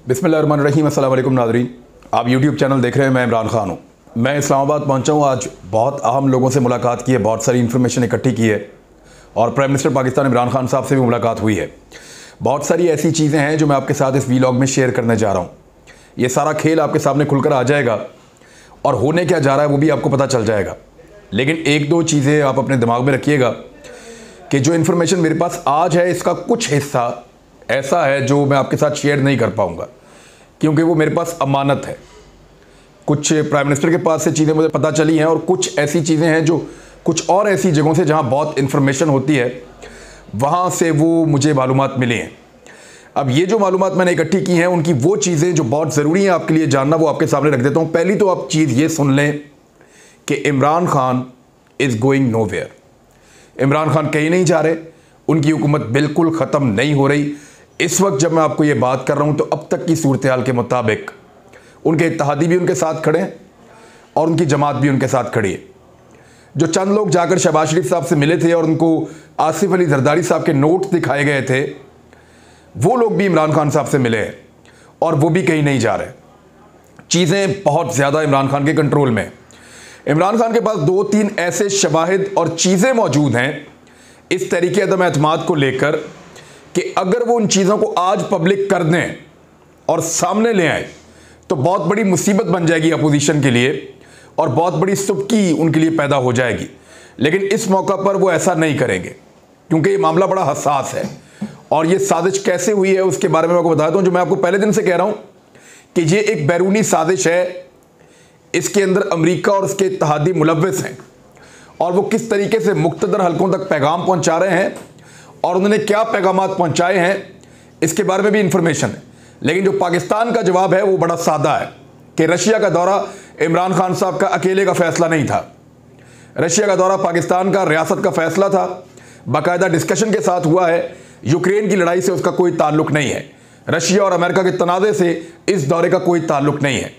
बिस्मिल्लाहिर्रहमानिर्रहीम। अस्सलाम वालेकुम नाज़रीन, आप यूट्यूब चैनल देख रहे हैं। मैं इमरान खान हूँ। मैं इस्लामाबाद पहुँचा हूँ। आज बहुत अहम लोगों से मुलाकात की है, बहुत सारी इन्फॉर्मेशन इकट्ठी की है और प्राइम मिनिस्टर पाकिस्तान इमरान खान साहब से भी मुलाकात हुई है। बहुत सारी ऐसी चीज़ें हैं जो मैं आपके साथ इस वीलॉग में शेयर करने जा रहा हूँ। ये सारा खेल आपके सामने खुलकर आ जाएगा और होने क्या जा रहा है वो भी आपको पता चल जाएगा। लेकिन एक दो चीज़ें आप अपने दिमाग में रखिएगा कि जो इन्फॉर्मेशन मेरे पास आज है इसका कुछ हिस्सा ऐसा है जो मैं आपके साथ शेयर नहीं कर पाऊंगा, क्योंकि वो मेरे पास अमानत है। कुछ प्राइम मिनिस्टर के पास से चीज़ें मुझे पता चली हैं और कुछ ऐसी चीज़ें हैं जो कुछ और ऐसी जगहों से जहां बहुत इन्फॉर्मेशन होती है वहां से वो मुझे मालूमात मिली हैं। अब ये जो मालूमात मैंने इकट्ठी की हैं उनकी वो चीज़ें जो बहुत ज़रूरी हैं आपके लिए जानना, वो आपके सामने रख देता हूँ। पहली तो आप चीज़ ये सुन लें कि Imran Khan is going nowhere. Imran Khan कहीं नहीं जा रहे, उनकी हुकूमत बिल्कुल ख़त्म नहीं हो रही। इस वक्त जब मैं आपको ये बात कर रहा हूँ तो अब तक की सूरत हाल के मुताबिक उनके इत्तेहादी भी उनके साथ खड़े हैं और उनकी जमात भी उनके साथ खड़ी है। जो चंद लोग जाकर शहबाज शरीफ साहब से मिले थे और उनको आसिफ अली जरदारी साहब के नोट दिखाए गए थे, वो लोग भी इमरान खान साहब से मिले हैं और वो भी कहीं नहीं जा रहे। चीज़ें बहुत ज़्यादा इमरान खान के कंट्रोल में। इमरान खान के पास दो तीन ऐसे शवाहिद और चीज़ें मौजूद हैं इस तरीके अदम एतमाद को लेकर कि अगर वो उन चीज़ों को आज पब्लिक कर दें और सामने ले आए तो बहुत बड़ी मुसीबत बन जाएगी अपोजिशन के लिए और बहुत बड़ी सुबकी उनके लिए पैदा हो जाएगी। लेकिन इस मौका पर वो ऐसा नहीं करेंगे क्योंकि ये मामला बड़ा हसास है। और ये साजिश कैसे हुई है उसके बारे में मैं आपको बताता हूँ। जो मैं आपको पहले दिन से कह रहा हूँ कि ये एक बैरूनी साजिश है, इसके अंदर अमेरिका और उसके इत्तेहादी मुलव्विस हैं और वो किस तरीके से मुख्तदर हलकों तक पैगाम पहुँचा रहे हैं और उन्होंने क्या पैगामात पहुँचाए हैं इसके बारे में भी इंफॉर्मेशन है। लेकिन जो पाकिस्तान का जवाब है वो बड़ा सादा है कि रशिया का दौरा इमरान खान साहब का अकेले का फैसला नहीं था। रशिया का दौरा पाकिस्तान का रियासत का फैसला था, बाकायदा डिस्कशन के साथ हुआ है। यूक्रेन की लड़ाई से उसका कोई ताल्लुक नहीं है, रशिया और अमेरिका के तनाज़े से इस दौरे का कोई ताल्लुक नहीं है।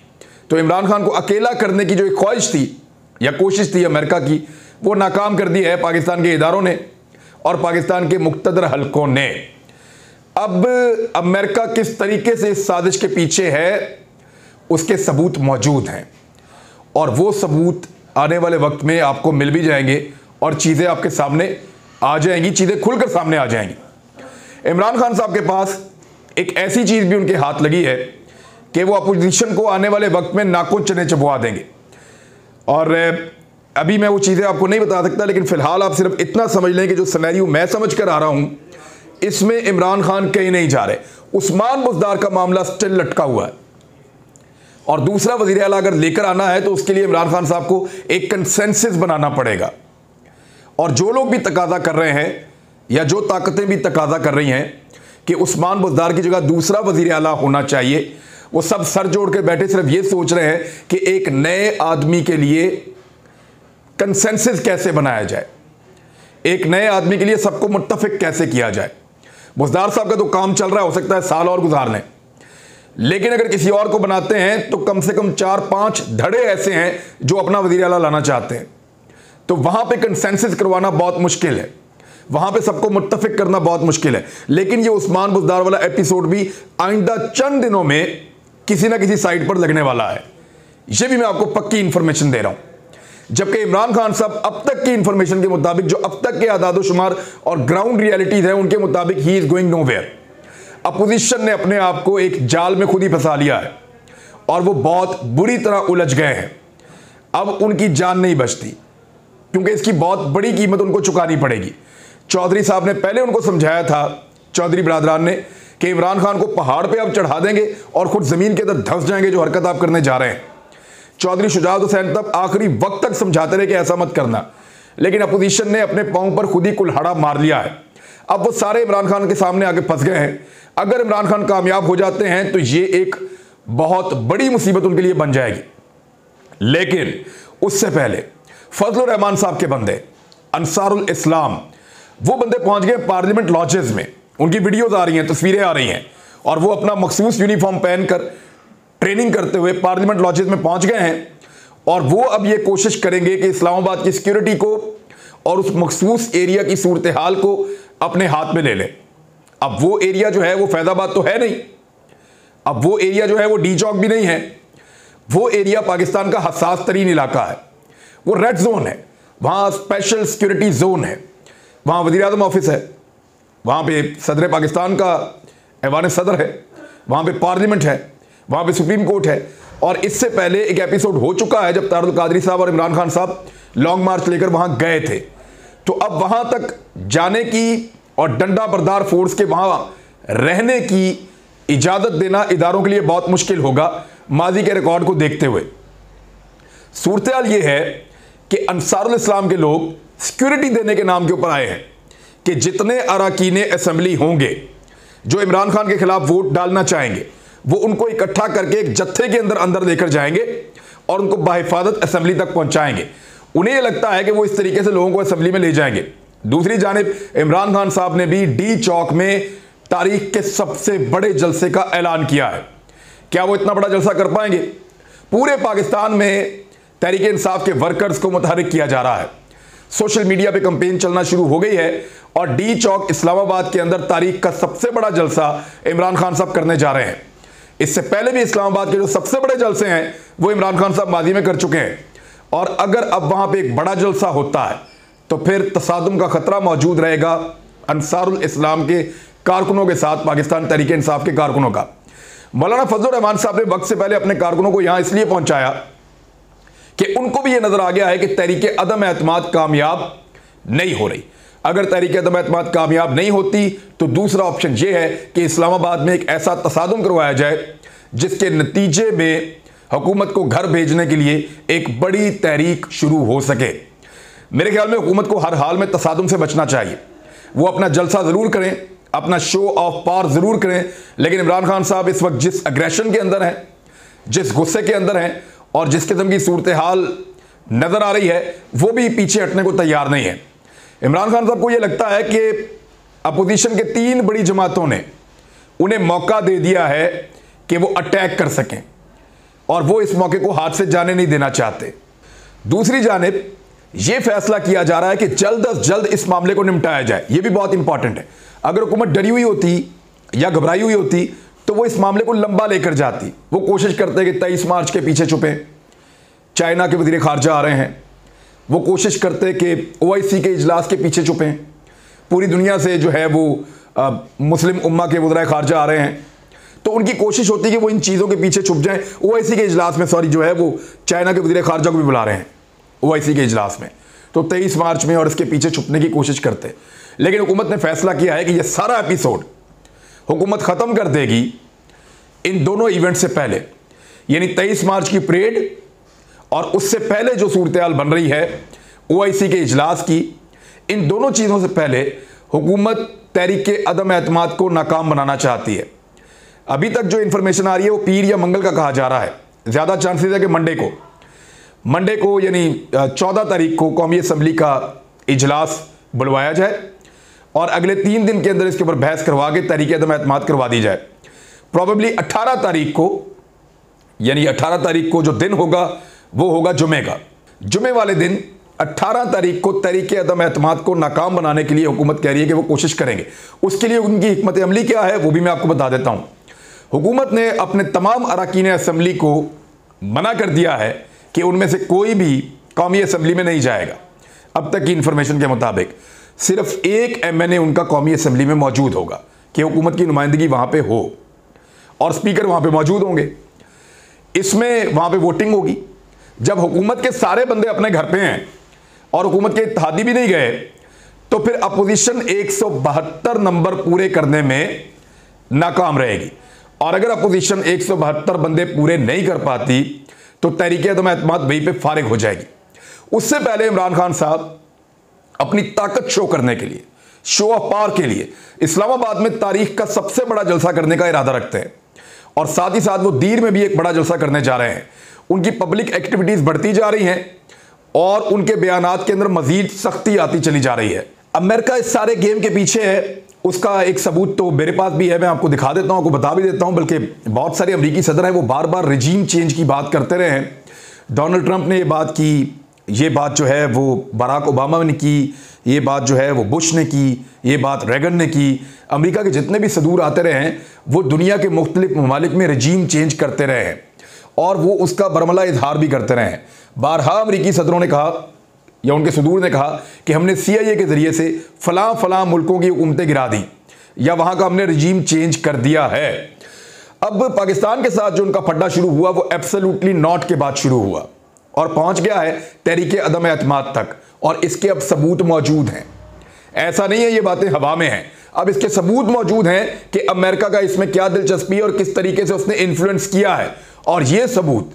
तो इमरान खान को अकेला करने की जो एक ख्वाहिश थी या कोशिश थी अमेरिका की, वो नाकाम कर दी है पाकिस्तान के इदारों ने और पाकिस्तान के मुख्तदर हलकों ने। अब अमेरिका किस तरीके से इस साजिश के पीछे है उसके सबूत मौजूद हैं और वो सबूत आने वाले वक्त में आपको मिल भी जाएंगे और चीज़ें आपके सामने आ जाएंगी, चीज़ें खुलकर सामने आ जाएंगी। इमरान खान साहब के पास एक ऐसी चीज़ भी उनके हाथ लगी है कि वो अपोजिशन को आने वाले वक्त में नाखून चने चबवा देंगे। और अभी मैं वो चीज़ें आपको नहीं बता सकता, लेकिन फ़िलहाल आप सिर्फ इतना समझ लें कि जो सिनेरियो मैं समझ कर आ रहा हूँ इसमें इमरान खान कहीं नहीं जा रहे। उस्मान बुज़दार का मामला स्टिल लटका हुआ है और दूसरा वज़ीर आला अगर लेकर आना है तो उसके लिए इमरान खान साहब को एक कंसेंसस बनाना पड़ेगा। और जो लोग भी तकाजा कर रहे हैं या जो ताकतें भी तकाजा कर रही हैं कि उस्मान बुज़दार की जगह दूसरा वज़ीर आला होना चाहिए, वो सब सर जोड़ के बैठे सिर्फ ये सोच रहे हैं कि एक नए आदमी के लिए कंसेंसस कैसे बनाया जाए, एक नए आदमी के लिए सबको मुत्तफिक कैसे किया जाए। बुज़दार साहब का तो काम चल रहा है, हो सकता है साल और गुजार लें, लेकिन अगर किसी और को बनाते हैं तो कम से कम 4-5 धड़े ऐसे हैं जो अपना वज़ीर आला लाना चाहते हैं। तो वहां पे कंसेंसस करवाना बहुत मुश्किल है, वहां पे सबको मुत्तफिक करना बहुत मुश्किल है। लेकिन ये उस्मान बुज़दार वाला एपिसोड भी आइंदा चंद दिनों में किसी ना किसी साइड पर लगने वाला है, ये भी मैं आपको पक्की इंफॉर्मेशन दे रहा हूं। जबकि इमरान खान साहब अब तक की इंफॉर्मेशन के मुताबिक, जो अब तक के आदादो शुमार और ग्राउंड रियलिटीज हैं उनके मुताबिक he is going nowhere. Opposition ने अपने आप को एक जाल में खुद ही फंसा लिया है और वो बहुत बुरी तरह उलझ गए हैं। अब उनकी जान नहीं बचती क्योंकि इसकी बहुत बड़ी कीमत उनको चुकानी पड़ेगी। चौधरी साहब ने पहले उनको समझाया था, चौधरी बरादरान ने, कि इमरान खान को पहाड़ पे आप चढ़ा देंगे और खुद जमीन के अंदर धंस जाएंगे जो हरकत आप करने जा रहे हैं। चौधरी शुजात हुसैन तब आखिरी वक्त तक समझाते रहे कि ऐसा मत करना, लेकिन अपोजिशन ने अपने पांव पर खुद ही कुल्हाड़ा मार लिया है। अब वो सारे इमरान खान के सामने आके फंस गए हैं। अगर इमरान खान कामयाब हो जाते हैं तो ये एक बहुत बड़ी मुसीबत उनके लिए बन जाएगी। लेकिन उससे पहले फजलुर रहमान साहब के बंदे अंसारुल इस्लाम, वो बंदे पहुंच गए पार्लियामेंट लॉजेस में। उनकी वीडियोज आ रही हैं, तस्वीरें आ रही हैं और वो अपना मखसूस यूनिफॉर्म पहनकर ट्रेनिंग करते हुए पार्लियामेंट लॉजेस में पहुंच गए हैं और वो अब ये कोशिश करेंगे कि इस्लामाबाद की सिक्योरिटी को और उस मखसूस एरिया की सूरत हाल को अपने हाथ में ले लें। अब वो एरिया जो है वो फैजाबाद तो है नहीं, अब वो एरिया जो है वो डी चौक भी नहीं है, वो एरिया पाकिस्तान का हसास तरीन इलाका है, वो रेड जोन है, वहाँ स्पेशल सिक्योरिटी जोन है, वहाँ वज़ीर-ए-आज़म ऑफिस है, वहाँ पे सदर पाकिस्तान का ऐवान सदर है, वहाँ पे पार्लियामेंट है, वहाँ पे सुप्रीम कोर्ट है। और इससे पहले एक एपिसोड हो चुका है जब तारुल कादरी साहब और इमरान खान साहब लॉन्ग मार्च लेकर वहाँ गए थे। तो अब वहाँ तक जाने की और डंडा बरदार फोर्स के वहाँ रहने की इजाज़त देना इदारों के लिए बहुत मुश्किल होगा माजी के रिकॉर्ड को देखते हुए। सूरत-ए-हाल ये है कि अंसारुल इस्लाम के लोग सिक्योरिटी देने के नाम के ऊपर आए हैं कि जितने अरकान असेंबली होंगे जो इमरान खान के खिलाफ वोट डालना चाहेंगे वो उनको इकट्ठा करके एक जत्थे के अंदर लेकर जाएंगे और उनको बाहिफाजत असेंबली तक पहुंचाएंगे। उन्हें यह लगता है कि वो इस तरीके से लोगों को असेंबली में ले जाएंगे। दूसरी जानिब इमरान खान साहब ने भी डी चौक में तारीख के सबसे बड़े जलसे का ऐलान किया है। क्या वो इतना बड़ा जलसा कर पाएंगे? पूरे पाकिस्तान में तहरीक इंसाफ के वर्कर्स को मुतहरिक किया जा रहा है, सोशल मीडिया पे कैंपेन चलना शुरू हो गई है और डी चौक इस्लामाबाद के अंदर तारीख का सबसे बड़ा जलसा इमरान खान साहब करने जा रहे हैं। इससे पहले भी इस्लामाबाद के जो सबसे बड़े जलसे हैं वो इमरान खान साहब माजी में कर चुके हैं और अगर अब वहां पे एक बड़ा जलसा होता है तो फिर तसादुम का खतरा मौजूद रहेगा अंसारुल इस्लाम के कारकुनों के साथ, पाकिस्तान तहरीक इंसाफ के कारकुनों का। मौलाना फजलुर रहमान साहब ने वक्त से पहले अपने कारकुनों को यहां इसलिए पहुंचाया कि उनको भी यह नजर आ गया है कि तहरीक अदम एतमाद कामयाब नहीं हो रही। अगर तहरीक अदम एतमाद कामयाब नहीं होती तो दूसरा ऑप्शन यह है कि इस्लामाबाद में एक ऐसा तसादुम करवाया जाए जिसके नतीजे में हुकूमत को घर भेजने के लिए एक बड़ी तहरीक शुरू हो सके। मेरे ख्याल में हुकूमत को हर हाल में तसादुम से बचना चाहिए। वो अपना जलसा ज़रूर करें, अपना शो ऑफ पावर ज़रूर करें, लेकिन इमरान खान साहब इस वक्त जिस एग्रेशन के अंदर हैं, जिस गुस्से के अंदर हैं और जिस किस्म की सूरत हाल नज़र आ रही है वो भी पीछे हटने को तैयार नहीं है। इमरान खान साहब को यह लगता है कि अपोजिशन के 3 बड़ी जमातों ने उन्हें मौका दे दिया है कि वो अटैक कर सकें और वो इस मौके को हाथ से जाने नहीं देना चाहते। दूसरी जानिब यह फैसला किया जा रहा है कि जल्द अज जल्द इस मामले को निपटाया जाए। यह भी बहुत इंपॉर्टेंट है। अगर हुकूमत डरी हुई होती या घबराई हुई होती तो वो इस मामले को लंबा लेकर जाती। वो कोशिश करते कि 23 मार्च के पीछे छुपे, चाइना के वज़ीर ख़ारजा आ रहे हैं, वो कोशिश करते कि OIC के इजलास के पीछे छुपें, पूरी दुनिया से जो है वो मुस्लिम उम्मा के वज़ीर ख़ारजा आ रहे हैं तो उनकी कोशिश होती है कि वो इन चीज़ों के पीछे छुप जाएं। OIC के इजलास में जो है वो चाइना के वज़ीर ख़ारजा को भी बुला रहे हैं OIC के इजलास में, तो 23 मार्च में और इसके पीछे छुपने की कोशिश करते। लेकिन हुकूमत ने फैसला किया है कि यह सारा एपिसोड हुकूमत ख़त्म कर देगी इन दोनों इवेंट से पहले, यानी 23 मार्च की परेड और उससे पहले जो सूरत हाल बन रही है OIC के इजलास की। इन दोनों चीज़ों से पहले हुकूमत तहरीक अदम एतमाद को नाकाम बनाना चाहती है। अभी तक जो इन्फॉर्मेशन आ रही है वो पीर या मंगल का कहा जा रहा है। ज़्यादा चांसेस है कि मंडे को यानी 14 तारीख को कौमी असम्बली का इजलास बुलवाया जाए और अगले 3 दिन के अंदर इसके ऊपर बहस करवा के तहरीक अदम एतमाद करवा दी जाए। प्रॉबेबली 18 तारीख को, यानी 18 तारीख को जो दिन होगा वो होगा जुमे का। जुमे वाले दिन 18 तारीख को तहरीक अदम एतमाद को नाकाम बनाने के लिए हुकूमत कह रही है कि वो कोशिश करेंगे। उसके लिए उनकी हिकमत अमली क्या है वो भी मैं आपको बता देता हूँ। हुकूमत ने अपने तमाम अरकान असेंबली को मना कर दिया है कि उनमें से कोई भी कौमी असेंबली में नहीं जाएगा। अब तक की इंफॉर्मेशन के मुताबिक सिर्फ एक MNA उनका कौमी असेंबली में मौजूद होगा कि हुकूमत की नुमाइंदगी वहाँ पे हो और स्पीकर वहाँ पे मौजूद होंगे। इसमें वहाँ पे वोटिंग होगी। जब हुकूमत के सारे बंदे अपने घर पे हैं और हुकूमत के इत्तेहादी भी नहीं गए तो फिर अपोजिशन 172 नंबर पूरे करने में नाकाम रहेगी और अगर अपोजिशन 172 बंदे पूरे नहीं कर पाती तो तहरीक अदम एतमाद वहीं पे फारिग हो जाएगी। उससे पहले इमरान खान साहब अपनी ताकत शो करने के लिए, शो ऑफ पावर के लिए इस्लामाबाद में तारीख का सबसे बड़ा जलसा करने का इरादा रखते हैं और साथ ही साथ वो दीर में भी एक बड़ा जलसा करने जा रहे हैं। उनकी पब्लिक एक्टिविटीज़ बढ़ती जा रही हैं और उनके बयानात के अंदर मजीद सख्ती आती चली जा रही है। अमेरिका इस सारे गेम के पीछे है, उसका एक सबूत तो मेरे पास भी है, मैं आपको दिखा देता हूँ, आपको बता भी देता हूँ। बल्कि बहुत सारे अमरीकी सदर हैं वो बार बार रिजीम चेंज की बात करते रहे हैं। डोनाल्ड ट्रंप ने ये बात की, ये बात जो है वो बराक ओबामा ने की, ये बात जो है वो बुश ने की, ये बात रेगन ने की। अमेरिका के जितने भी सदूर आते रहे हैं वो दुनिया के मुख्तलिफ ममालिक में रजीम चेंज करते रहे हैं और वो उसका बरमला इजहार भी करते रहे हैं। बारहा अमरीकी सदरों ने कहा या उनके सदूर ने कहा कि हमने CIA के ज़रिए से फ़लाँ फ़लाँ मुल्कों की हुकूमतें गिरा दी या वहाँ का हमने रजीम चेंज कर दिया है। अब पाकिस्तान के साथ जो उनका फड्डा शुरू हुआ वो एब्सोल्युटली नॉट के बाद शुरू हुआ और पहुँच गया है तहरीक अदम एतमाद तक, और इसके अब सबूत मौजूद हैं। ऐसा नहीं है ये बातें हवा में हैं, अब इसके सबूत मौजूद हैं कि अमेरिका का इसमें क्या दिलचस्पी है और किस तरीके से उसने इन्फ्लुएंस किया है। और ये सबूत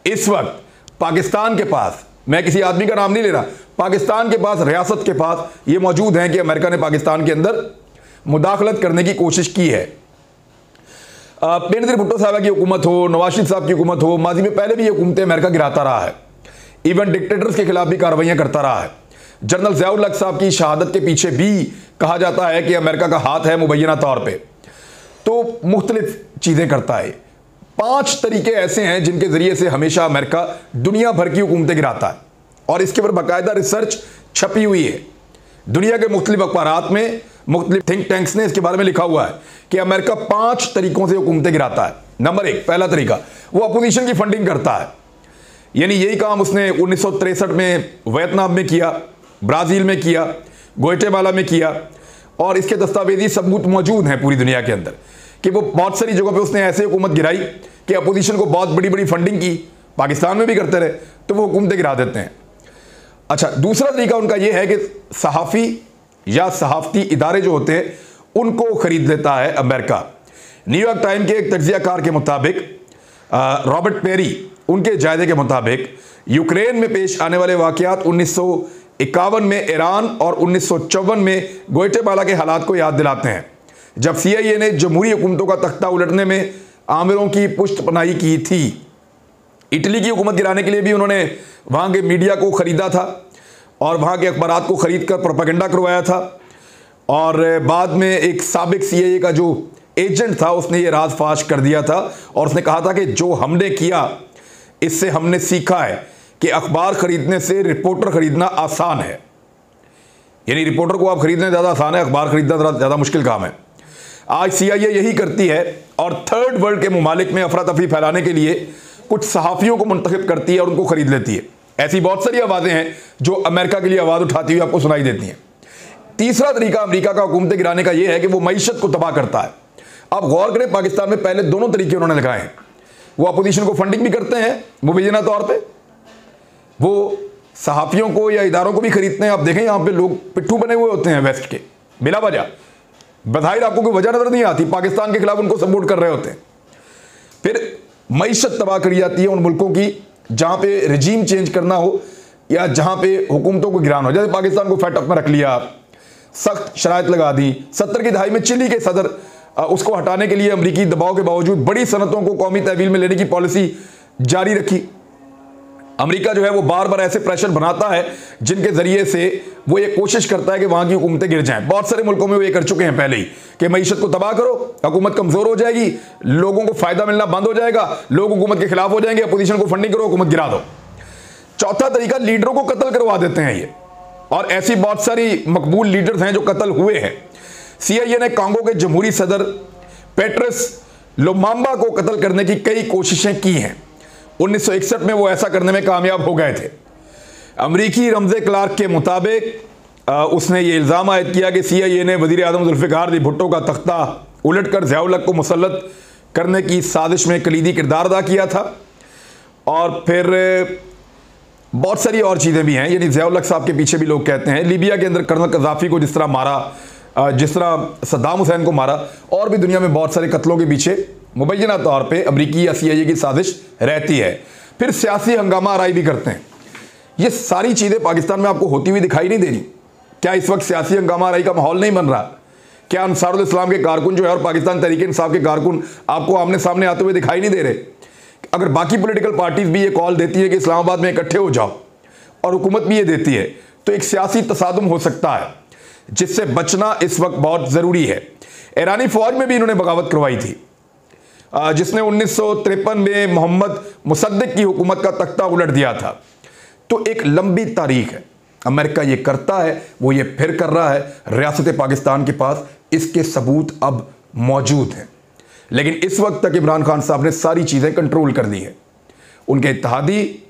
इस वक्त पाकिस्तान के पास, मैं किसी आदमी का नाम नहीं ले रहा, पाकिस्तान के पास, रियासत के पास ये मौजूद हैं कि अमेरिका ने पाकिस्तान के अंदर मुदाखलत करने की कोशिश की है। बेनज़ीर भुट्टो साहब की हुकूमत हो, नवाज शरीफ साहब की हुकूमत हो, माजी में पहले भी ये हुकूमतें अमेरिका गिराता रहा है, इवन डिक्टेटर्स के खिलाफ भी कार्रवाइयाँ करता रहा है। जनरल ज़ियाउल हक साहब की शहादत के पीछे भी कहा जाता है कि अमेरिका का हाथ है मुबैना तौर पे, तो मुख्तलिफ चीज़ें करता है। 5 तरीके ऐसे हैं जिनके ज़रिए से हमेशा अमेरिका दुनिया भर की हुकूमतें गिराता है और इसके ऊपर बाकायदा रिसर्च छपी हुई है। दुनिया के मुख्तलिफ अखबारात में, मुख्तलिफ थिंक टैंक्स ने इसके बारे में लिखा हुआ है कि अमेरिका 5 तरीकों से हुकूमतें गिराता है। नंबर 1, पहला तरीका, वो अपोजिशन की फंडिंग करता है। यानी यही काम उसने 1963 में वियतनाम में किया, ब्राज़ील में किया, ग्वाटेमाला में किया, और इसके दस्तावेजी सबूत मौजूद हैं पूरी दुनिया के अंदर कि वो बहुत सारी जगहों पे उसने ऐसे हुकूमत गिराई कि अपोजिशन को बहुत बड़ी बड़ी फंडिंग की, पाकिस्तान में भी करते रहे, तो वो हुकूमतें गिरा देते हैं। अच्छा, दूसरा तरीका उनका ये है कि सहाफ़ी या सहाफ़ती इदारे जो होते हैं उनको ख़रीद लेता है अमेरिका। न्यूयॉर्क टाइम के एक तज्ज़ियाकार के मुताबिक, रॉबर्ट पेरी, उनके जायजे के मुताबिक यूक्रेन में पेश आने वाले वाक़यात 1951 में ईरान और 1954 में ग्वाटेमाला के हालात को याद दिलाते हैं, जब CIA ने जमहूरी हुकूमतों का तख्ता उलटने में आमिरों की पुष्टपनाही की थी। इटली की हुकूमत गिराने के लिए भी उन्होंने वहाँ के मीडिया को ख़रीदा था और वहाँ के अखबारात को ख़रीद कर प्रोपेगेंडा करवाया था, और बाद में एक साबिक CIA का जो एजेंट था उसने ये राज फाश कर दिया था और उसने कहा था कि जो हमने किया इससे हमने सीखा है कि अखबार ख़रीदने से रिपोर्टर ख़रीदना आसान है। यानी रिपोर्टर को आप ख़रीदना ज़्यादा आसान है, अखबार ख़रीदना ज़्यादा मुश्किल काम है। आज CIA यही करती है और थर्ड वर्ल्ड के ममालिक में अफरा तफरी फैलाने के लिए कुछ सहाफ़ियों को मुंतखब करती है और उनको ख़रीद लेती है। ऐसी बहुत सारी आवाज़ें हैं जो अमेरिका के लिए आवाज़ उठाती हुई आपको सुनाई देती हैं। तीसरा तरीका अमेरिका का हुकूमतें गिराने का यह है कि वो मईशत को तबाह करता है। अब गौर करें, पाकिस्तान में पहले दोनों तरीके उन्होंने लगाए हैं। वो अपोजिशन को फंडिंग भी करते हैं मुबैना तौर पे, वो सहाफ़ियों को या इदारों को भी खरीदते हैं। आप देखें यहाँ पे लोग पिट्ठू बने हुए होते हैं वेस्ट के, बिला वजह, बज़ाहिर आपको कोई वजह नज़र नहीं आती, पाकिस्तान के खिलाफ उनको सपोर्ट कर रहे होते हैं। फिर मईशत तबाह करी जाती है उन मुल्कों की जहाँ पे रजीम चेंज करना हो या जहाँ पे हुकूमतों को गिराना हो। जैसे पाकिस्तान को फेट अप में रख लिया, सख्त शराइत लगा दी। 70 की दहाई में चिली के सदर उसको हटाने के लिए अमरीकी दबाव के बावजूद बड़ी सनतों को कौमी तहवील में लेने की पॉलिसी जारी रखी। अमेरिका जो है वो बार बार ऐसे प्रेशर बनाता है जिनके ज़रिए से वो ये कोशिश करता है कि वहाँ की हुकूमतें गिर जाएं। बहुत सारे मुल्कों में वो ये कर चुके हैं पहले ही कि मईशत को तबाह करो, हुकूमत कमज़ोर हो जाएगी, लोगों को फ़ायदा मिलना बंद हो जाएगा, लोग हुकूमत के खिलाफ हो जाएंगे, अपोजिशन को फंडिंग करो, हुकूमत गिरा दो। चौथा तरीका, लीडरों को कत्ल करवा देते हैं ये, और ऐसी बहुत सारी मकबूल लीडर्स हैं जो कत्ल हुए हैं। CIA ने कांगो के जमहूरी सदर पेट्रस लुमाम्बा को कत्ल करने की कई कोशिशें की हैं। 1961 में वो ऐसा करने में कामयाब हो गए थे। अमरीकी रमज़े क्लार्क के मुताबिक उसने ये इल्ज़ाम आयद किया कि CIA ने वज़ीर आज़म ज़ुल्फ़िकार अली भुट्टो का तख्ता उलट कर ज़ियाउल हक को मुसल्लत करने की साजिश में कलीदी किरदार अदा किया था। और फिर बहुत सारी और चीज़ें भी हैं। यानी ज़ियाउल हक साहब के पीछे भी लोग कहते हैं, लीबिया के अंदर कर्नल कज़ाफ़ी को जिस तरह मारा, जिस तरह सद्दाम हुसैन को मारा, और भी दुनिया में बहुत सारे कत्लों के पीछे मुबैना तौर पे अमरीकी या CIA की साजिश रहती है। फिर सियासी हंगामा आराई भी करते हैं। ये सारी चीज़ें पाकिस्तान में आपको होती हुई दिखाई नहीं दे रही। क्या इस वक्त सियासी हंगामा आराई का माहौल नहीं बन रहा? क्या अंसारुल इस्लाम के कारकुन जो है और पाकिस्तान तहरीक इंसाफ के कारकुन आपको आमने सामने आते हुए दिखाई नहीं दे रहे? अगर बाकी पॉलिटिकल पार्टीज भी ये कॉल देती है कि इस्लामाबाद में इकट्ठे हो जाओ, और हुकूमत भी ये देती है, तो एक सियासी तसादुम हो सकता है जिससे बचना इस वक्त बहुत ज़रूरी है। ईरानी फ़ौज में भी इन्होंने बगावत करवाई थी, जिसने 1953 में मोहम्मद मुसद्दिक की हुकूमत का तख्ता उलट दिया था। तो एक लंबी तारीख है। अमेरिका ये करता है, वो ये फिर कर रहा है, रियासत पाकिस्तान के पास इसके सबूत अब मौजूद हैं। लेकिन इस वक्त तक इमरान खान साहब ने सारी चीज़ें कंट्रोल कर दी हैं। उनके इत्तेहादी,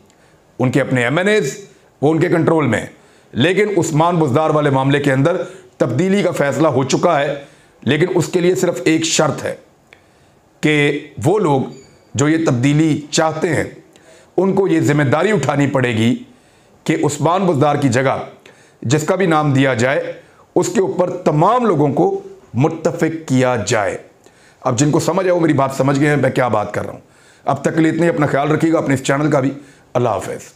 उनके अपने एमएनएज, वो उनके कंट्रोल में है। लेकिन उस्मान बुज़दार वाले मामले के अंदर तब्दीली का फैसला हो चुका है, लेकिन उसके लिए सिर्फ एक शर्त है कि वो लोग जो ये तब्दीली चाहते हैं उनको ये जिम्मेदारी उठानी पड़ेगी कि उस्मान बुज़दार की जगह जिसका भी नाम दिया जाए उसके ऊपर तमाम लोगों को मुत्तफिक किया जाए। अब जिनको समझ आए वो मेरी बात समझ गए हैं मैं क्या बात कर रहा हूँ। अब तक के लिए इतनी, अपना ख्याल रखिएगा, अपने इस चैनल का भी। अल्लाह हाफ़िज़।